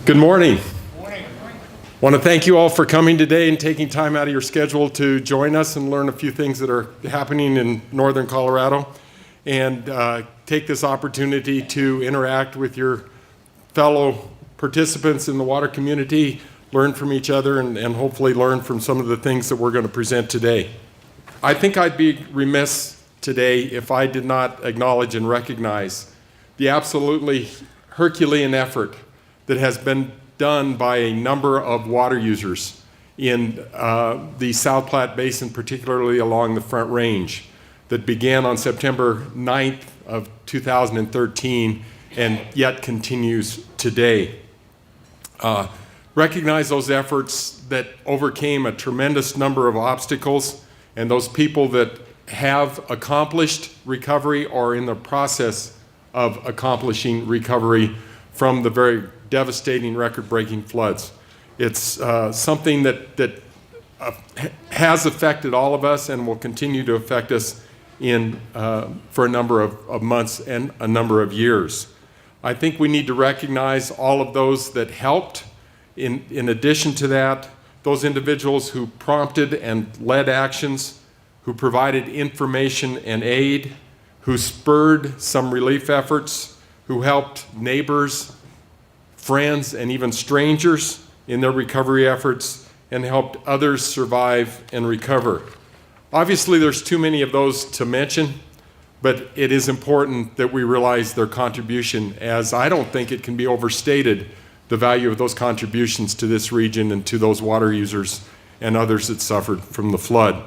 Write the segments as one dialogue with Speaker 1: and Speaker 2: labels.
Speaker 1: Good morning. I want to thank you all for coming today and taking time out of your schedule to join us and learn a few things that are happening in northern Colorado, and take this opportunity to interact with your fellow participants in the water community, learn from each other, and hopefully learn from some of the things that we're going to present today. I think I'd be remiss today if I did not acknowledge and recognize the absolutely Herculean effort that has been done by a number of water users in the South Platte Basin, particularly along the Front Range, that began on September 9th of 2013 and yet continues today. Recognize those efforts that overcame a tremendous number of obstacles, and those people that have accomplished recovery or in the process of accomplishing recovery from the very devastating record-breaking floods. It's something that has affected all of us and will continue to affect us for a number of months and a number of years. I think we need to recognize all of those that helped. In addition to that, those individuals who prompted and led actions, who provided information and aid, who spurred some relief efforts, who helped neighbors, friends, and even strangers in their recovery efforts, and helped others survive and recover. Obviously, there's too many of those to mention, but it is important that we realize their contribution, as I don't think it can be overstated, the value of those contributions to this region and to those water users and others that suffered from the flood.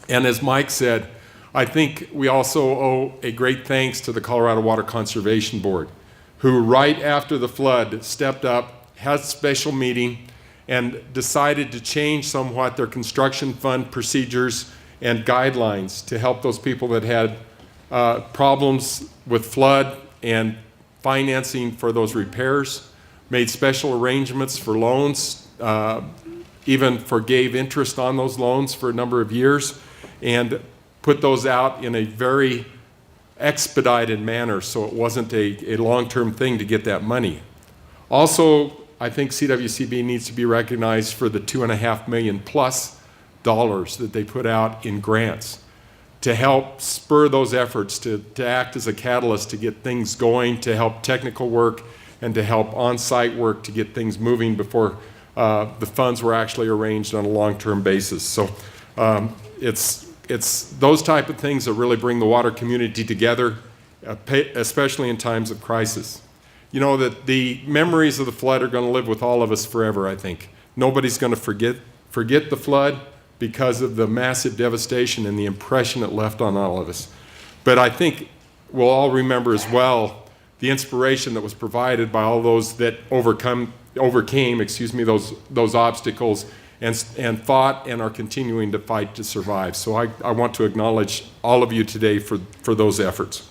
Speaker 1: And as Mike said, I think we also owe a great thanks to the Colorado Water Conservation Board, who right after the flood stepped up, had a special meeting, and decided to change somewhat their construction fund procedures and guidelines to help those people that had problems with flood and financing for those repairs, made special arrangements for loans, even forgave interest on those loans for a number of years, and put those out in a very expedited manner, so it wasn't a long-term thing to get that money. Also, I think CWCB needs to be recognized for the $2.5 million plus that they put out in grants to help spur those efforts, to act as a catalyst to get things going, to help technical work, and to help on-site work to get things moving before the funds were actually arranged on a long-term basis. So it's those type of things that really bring the water community together, especially in times of crisis. You know that the memories of the flood are going to live with all of us forever, I think. Nobody's going to forget the flood because of the massive devastation and the impression it left on all of us. But I think we'll all remember as well the inspiration that was provided by all those that overcame those obstacles and fought and are continuing to fight to survive. So I want to acknowledge all of you today for those efforts.